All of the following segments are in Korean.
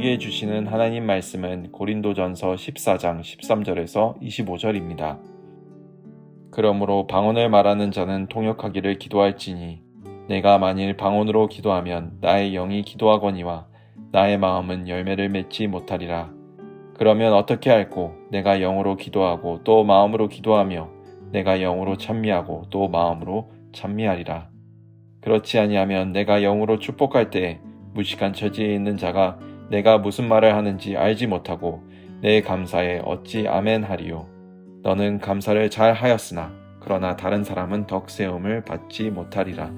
우리에게 주시는 하나님 말씀은 고린도전서 14장 13절에서 25절입니다. 그러므로 방언을 말하는 자는 통역하기를 기도할지니 내가 만일 방언으로 기도하면 나의 영이 기도하거니와 나의 마음은 열매를 맺지 못하리라. 그러면 어떻게 할꼬? 내가 영으로 기도하고 또 마음으로 기도하며 내가 영으로 찬미하고 또 마음으로 찬미하리라. 그렇지 아니하면 내가 영으로 축복할 때에 무식한 처지에 있는 자가 내가 무슨 말을 하는지 알지 못하고 내 감사에 어찌 아멘 하리요. 너는 감사를 잘 하였으나 그러나 다른 사람은 덕세움을 받지 못하리라.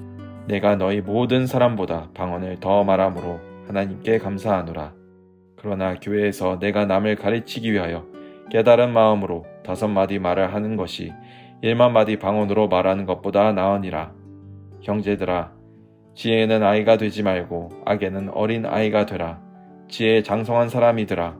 내가 너희 모든 사람보다 방언을 더 말함으로 하나님께 감사하노라. 그러나 교회에서 내가 남을 가르치기 위하여 깨달은 마음으로 5마디 말을 하는 것이 1만마디 방언으로 말하는 것보다 나으니라. 형제들아, 지혜는 아이가 되지 말고 악에는 어린 아이가 되라. 지혜에 장성한 사람이더라.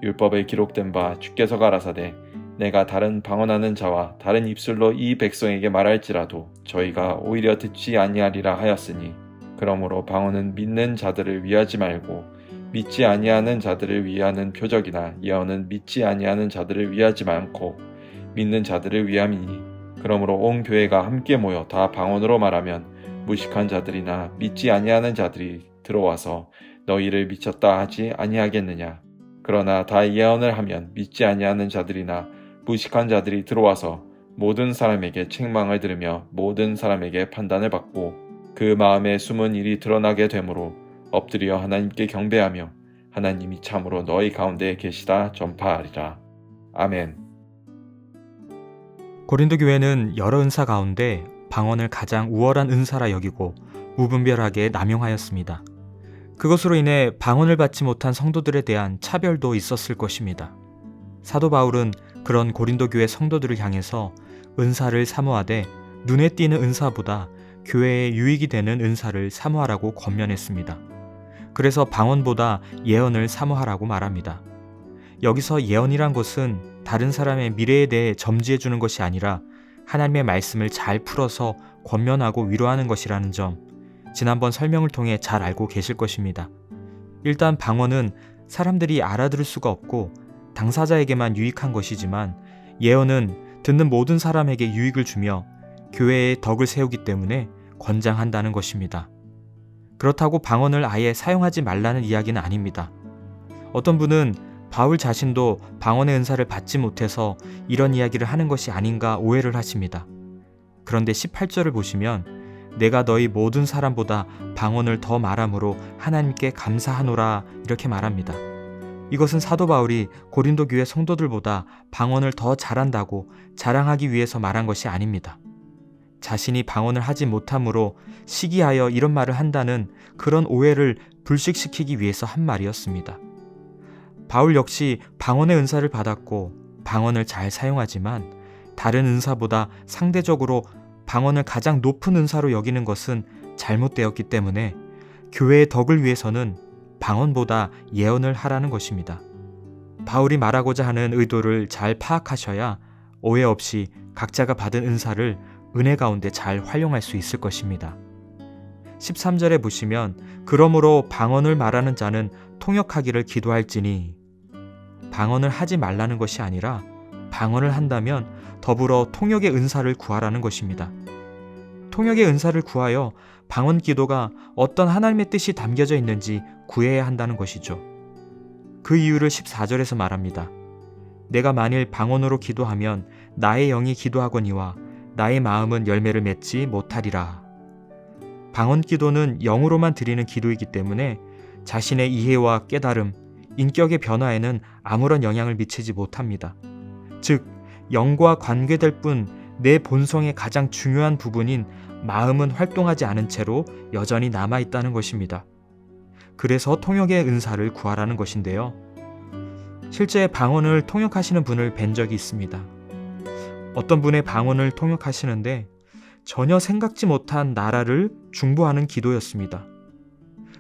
율법에 기록된 바 주께서 가라사대 내가 다른 방언하는 자와 다른 입술로 이 백성에게 말할지라도 저희가 오히려 듣지 아니하리라 하였으니 그러므로 방언은 믿는 자들을 위하지 말고 믿지 아니하는 자들을 위하는 표적이나 예언은 믿지 아니하는 자들을 위하지 않고 믿는 자들을 위함이니 그러므로 온 교회가 함께 모여 다 방언으로 말하면 무식한 자들이나 믿지 아니하는 자들이 들어와서 너희를 미쳤다 하지 아니하겠느냐. 그러나 다 예언을 하면 믿지 아니하는 자들이나 무식한 자들이 들어와서 모든 사람에게 책망을 들으며 모든 사람에게 판단을 받고 그 마음에 숨은 일이 드러나게 되므로 엎드려 하나님께 경배하며 하나님이 참으로 너희 가운데 계시다 전파하리라. 아멘. 고린도 교회는 여러 은사 가운데 방언을 가장 우월한 은사라 여기고 무분별하게 남용하였습니다. 그것으로 인해 방언을 받지 못한 성도들에 대한 차별도 있었을 것입니다. 사도 바울은 그런 고린도 교회 성도들을 향해서 은사를 사모하되 눈에 띄는 은사보다 교회에 유익이 되는 은사를 사모하라고 권면했습니다. 그래서 방언보다 예언을 사모하라고 말합니다. 여기서 예언이란 것은 다른 사람의 미래에 대해 점지해 주는 것이 아니라 하나님의 말씀을 잘 풀어서 권면하고 위로하는 것이라는 점, 지난번 설명을 통해 잘 알고 계실 것입니다. 일단 방언은 사람들이 알아들을 수가 없고 당사자에게만 유익한 것이지만 예언은 듣는 모든 사람에게 유익을 주며 교회의 덕을 세우기 때문에 권장한다는 것입니다. 그렇다고 방언을 아예 사용하지 말라는 이야기는 아닙니다. 어떤 분은 바울 자신도 방언의 은사를 받지 못해서 이런 이야기를 하는 것이 아닌가 오해를 하십니다. 그런데 18절을 보시면 내가 너희 모든 사람보다 방언을 더 말함으로 하나님께 감사하노라 이렇게 말합니다. 이것은 사도 바울이 고린도 교회 성도들보다 방언을 더 잘한다고 자랑하기 위해서 말한 것이 아닙니다. 자신이 방언을 하지 못함으로 시기하여 이런 말을 한다는 그런 오해를 불식시키기 위해서 한 말이었습니다. 바울 역시 방언의 은사를 받았고 방언을 잘 사용하지만 다른 은사보다 상대적으로 방언을 가장 높은 은사로 여기는 것은 잘못되었기 때문에 교회의 덕을 위해서는 방언보다 예언을 하라는 것입니다. 바울이 말하고자 하는 의도를 잘 파악하셔야 오해 없이 각자가 받은 은사를 은혜 가운데 잘 활용할 수 있을 것입니다. 13절에 보시면 그러므로 방언을 말하는 자는 통역하기를 기도할지니, 방언을 하지 말라는 것이 아니라 방언을 한다면 더불어 통역의 은사를 구하라는 것입니다. 통역의 은사를 구하여 방언 기도가 어떤 하나님의 뜻이 담겨져 있는지 구해야 한다는 것이죠. 그 이유를 14절에서 말합니다. 내가 만일 방언으로 기도하면 나의 영이 기도하거니와 나의 마음은 열매를 맺지 못하리라. 방언 기도는 영으로만 드리는 기도이기 때문에 자신의 이해와 깨달음, 인격의 변화에는 아무런 영향을 미치지 못합니다. 즉, 영과 관계될 뿐 내 본성의 가장 중요한 부분인 마음은 활동하지 않은 채로 여전히 남아있다는 것입니다. 그래서 통역의 은사를 구하라는 것인데요. 실제 방언을 통역하시는 분을 뵌 적이 있습니다. 어떤 분의 방언을 통역하시는데 전혀 생각지 못한 나라를 중보하는 기도였습니다.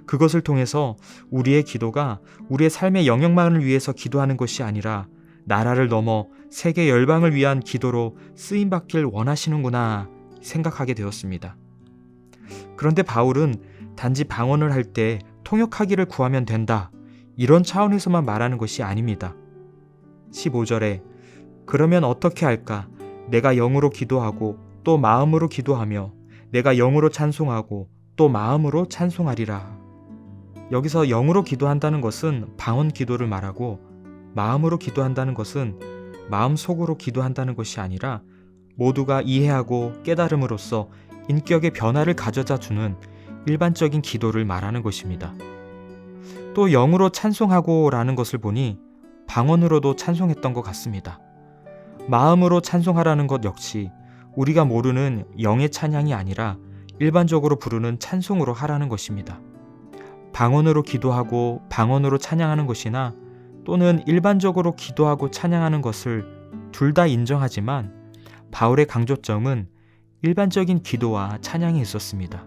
그것을 통해서 우리의 기도가 우리의 삶의 영역만을 위해서 기도하는 것이 아니라 나라를 넘어 세계 열방을 위한 기도로 쓰임받길 원하시는구나 생각하게 되었습니다. 그런데 바울은 단지 방언을 할 때 통역하기를 구하면 된다, 이런 차원에서만 말하는 것이 아닙니다. 15절에 그러면 어떻게 할까? 내가 영으로 기도하고 또 마음으로 기도하며 내가 영으로 찬송하고 또 마음으로 찬송하리라. 여기서 영으로 기도한다는 것은 방언 기도를 말하고 마음으로 기도한다는 것은 마음속으로 기도한다는 것이 아니라 모두가 이해하고 깨달음으로써 인격의 변화를 가져다 주는 일반적인 기도를 말하는 것입니다. 또 영으로 찬송하고 라는 것을 보니 방언으로도 찬송했던 것 같습니다. 마음으로 찬송하라는 것 역시 우리가 모르는 영의 찬양이 아니라 일반적으로 부르는 찬송으로 하라는 것입니다. 방언으로 기도하고 방언으로 찬양하는 것이나 또는 일반적으로 기도하고 찬양하는 것을 둘 다 인정하지만 바울의 강조점은 일반적인 기도와 찬양이 있었습니다.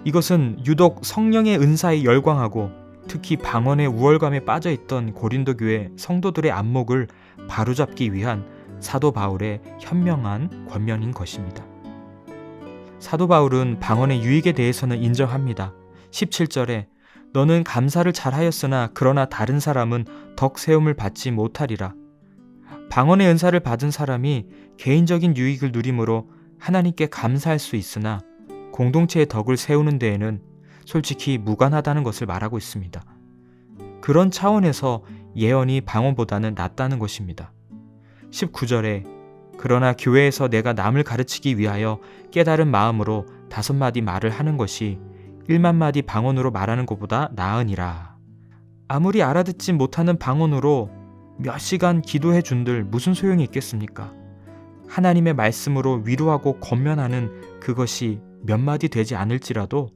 이것은 유독 성령의 은사에 열광하고 특히 방언의 우월감에 빠져있던 고린도 교회 성도들의 안목을 바로잡기 위한 사도 바울의 현명한 권면인 것입니다. 사도 바울은 방언의 유익에 대해서는 인정합니다. 17절에 너는 감사를 잘하였으나 그러나 다른 사람은 덕 세움을 받지 못하리라. 방언의 은사를 받은 사람이 개인적인 유익을 누림으로 하나님께 감사할 수 있으나 공동체의 덕을 세우는 데에는 솔직히 무관하다는 것을 말하고 있습니다. 그런 차원에서 예언이 방언보다는 낫다는 것입니다. 19절에 그러나 교회에서 내가 남을 가르치기 위하여 깨달은 마음으로 5마디 말을 하는 것이 1만 마디 방언으로 말하는 것보다 나으니라. 아무리 알아듣지 못하는 방언으로 몇 시간 기도해 준들 무슨 소용이 있겠습니까? 하나님의 말씀으로 위로하고 권면하는 그것이 몇 마디 되지 않을지라도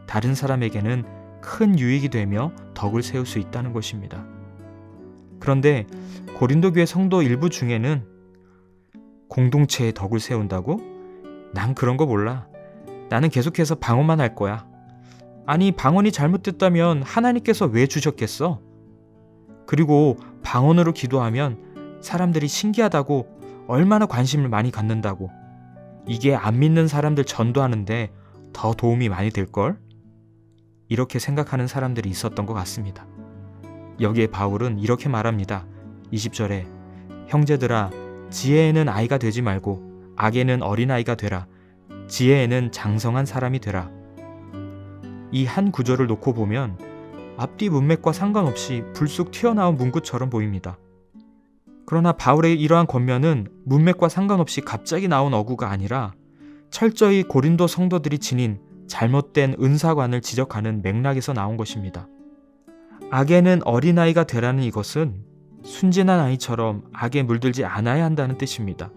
다른 사람에게는 큰 유익이 되며 덕을 세울 수 있다는 것입니다. 그런데 고린도 교회 성도 일부 중에는 공동체의 덕을 세운다고? 난 그런 거 몰라. 나는 계속해서 방언만 할 거야. 아니, 방언이 잘못됐다면 하나님께서 왜 주셨겠어? 그리고 방언으로 기도하면 사람들이 신기하다고 얼마나 관심을 많이 갖는다고. 이게 안 믿는 사람들 전도하는데 더 도움이 많이 될걸? 이렇게 생각하는 사람들이 있었던 것 같습니다. 여기에 바울은 이렇게 말합니다. 20절에 형제들아 지혜에는 아이가 되지 말고 악에는 어린아이가 되라. 지혜에는 장성한 사람이 되라. 이 한 구절을 놓고 보면 앞뒤 문맥과 상관없이 불쑥 튀어나온 문구처럼 보입니다. 그러나 바울의 이러한 권면은 문맥과 상관없이 갑자기 나온 어구가 아니라 철저히 고린도 성도들이 지닌 잘못된 은사관을 지적하는 맥락에서 나온 것입니다. 악에는 어린아이가 되라는 이것은 순진한 아이처럼 악에 물들지 않아야 한다는 뜻입니다.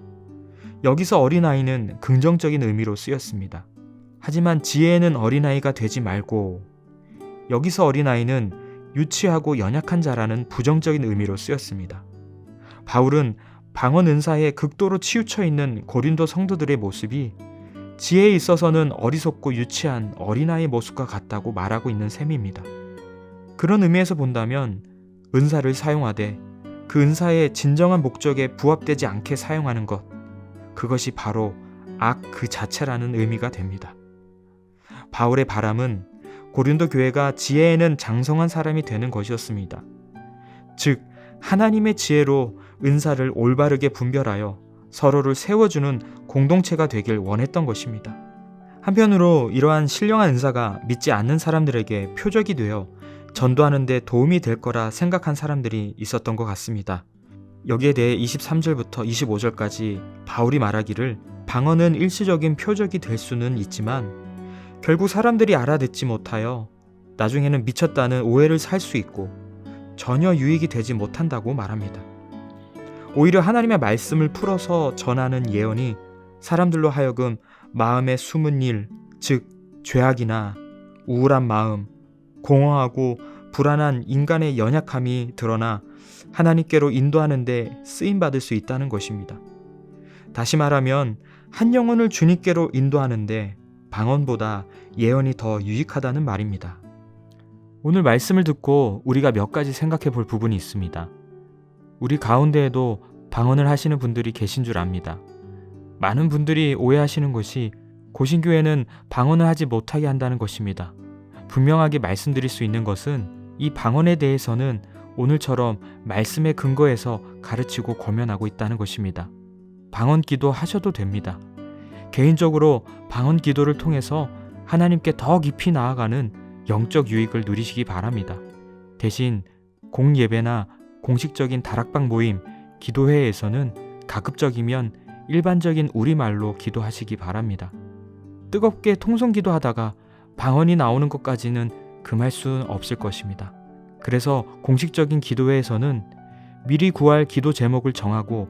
여기서 어린아이는 긍정적인 의미로 쓰였습니다. 하지만 지혜에는 어린아이가 되지 말고 여기서 어린아이는 유치하고 연약한 자라는 부정적인 의미로 쓰였습니다. 바울은 방언 은사에 극도로 치우쳐 있는 고린도 성도들의 모습이 지혜에 있어서는 어리석고 유치한 어린아이의 모습과 같다고 말하고 있는 셈입니다. 그런 의미에서 본다면 은사를 사용하되 그 은사의 진정한 목적에 부합되지 않게 사용하는 것, 그것이 바로 악 그 자체라는 의미가 됩니다. 바울의 바람은 고린도 교회가 지혜에는 장성한 사람이 되는 것이었습니다. 즉 하나님의 지혜로 은사를 올바르게 분별하여 서로를 세워주는 공동체가 되길 원했던 것입니다. 한편으로 이러한 신령한 은사가 믿지 않는 사람들에게 표적이 되어 전도하는 데 도움이 될 거라 생각한 사람들이 있었던 것 같습니다. 여기에 대해 23절부터 25절까지 바울이 말하기를 방언은 일시적인 표적이 될 수는 있지만 결국 사람들이 알아듣지 못하여 나중에는 미쳤다는 오해를 살 수 있고 전혀 유익이 되지 못한다고 말합니다. 오히려 하나님의 말씀을 풀어서 전하는 예언이 사람들로 하여금 마음의 숨은 일, 즉 죄악이나 우울한 마음, 공허하고 불안한 인간의 연약함이 드러나 하나님께로 인도하는 데 쓰임받을 수 있다는 것입니다. 다시 말하면 한 영혼을 주님께로 인도하는데 방언보다 예언이 더 유익하다는 말입니다. 오늘 말씀을 듣고 우리가 몇 가지 생각해 볼 부분이 있습니다. 우리 가운데에도 방언을 하시는 분들이 계신 줄 압니다. 많은 분들이 오해하시는 것이 고신교회는 방언을 하지 못하게 한다는 것입니다. 분명하게 말씀드릴 수 있는 것은 이 방언에 대해서는 오늘처럼 말씀에 근거해서 가르치고 권면하고 있다는 것입니다. 방언 기도 하셔도 됩니다. 개인적으로 방언 기도를 통해서 하나님께 더 깊이 나아가는 영적 유익을 누리시기 바랍니다. 대신 공예배나 공식적인 다락방 모임, 기도회에서는 가급적이면 일반적인 우리말로 기도하시기 바랍니다. 뜨겁게 통성기도 하다가 방언이 나오는 것까지는 금할 수는 없을 것입니다. 그래서 공식적인 기도회에서는 미리 구할 기도 제목을 정하고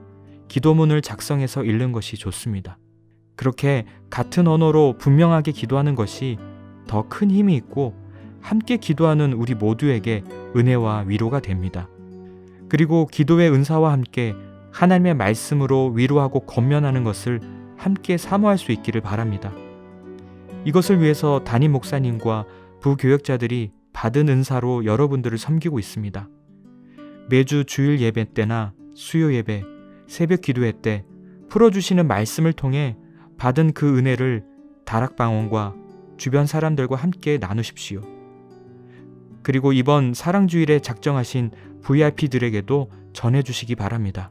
기도문을 작성해서 읽는 것이 좋습니다. 그렇게 같은 언어로 분명하게 기도하는 것이 더 큰 힘이 있고 함께 기도하는 우리 모두에게 은혜와 위로가 됩니다. 그리고 기도의 은사와 함께 하나님의 말씀으로 위로하고 권면하는 것을 함께 사모할 수 있기를 바랍니다. 이것을 위해서 담임 목사님과 부교역자들이 받은 은사로 여러분들을 섬기고 있습니다. 매주 주일 예배 때나 수요 예배, 새벽 기도회 때 풀어주시는 말씀을 통해 받은 그 은혜를 다락방언과 주변 사람들과 함께 나누십시오. 그리고 이번 사랑주일에 작정하신 VIP들에게도 전해주시기 바랍니다.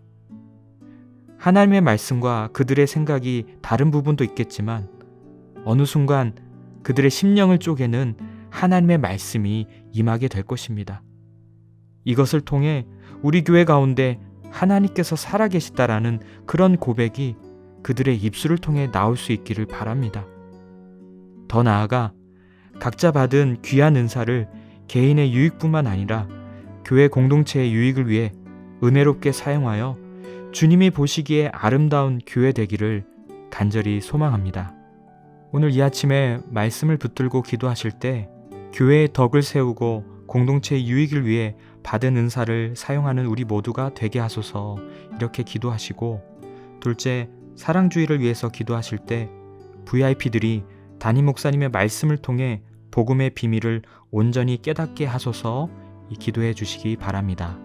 하나님의 말씀과 그들의 생각이 다른 부분도 있겠지만 어느 순간 그들의 심령을 쪼개는 하나님의 말씀이 임하게 될 것입니다. 이것을 통해 우리 교회 가운데 하나님께서 살아계시다라는 그런 고백이 그들의 입술을 통해 나올 수 있기를 바랍니다. 더 나아가 각자 받은 귀한 은사를 개인의 유익뿐만 아니라 교회 공동체의 유익을 위해 은혜롭게 사용하여 주님이 보시기에 아름다운 교회 되기를 간절히 소망합니다. 오늘 이 아침에 말씀을 붙들고 기도하실 때 교회의 덕을 세우고 공동체의 유익을 위해 받은 은사를 사용하는 우리 모두가 되게 하소서 이렇게 기도하시고, 둘째, 사랑주의를 위해서 기도하실 때 VIP들이 담임 목사님의 말씀을 통해 복음의 비밀을 온전히 깨닫게 하소서 이 기도해 주시기 바랍니다.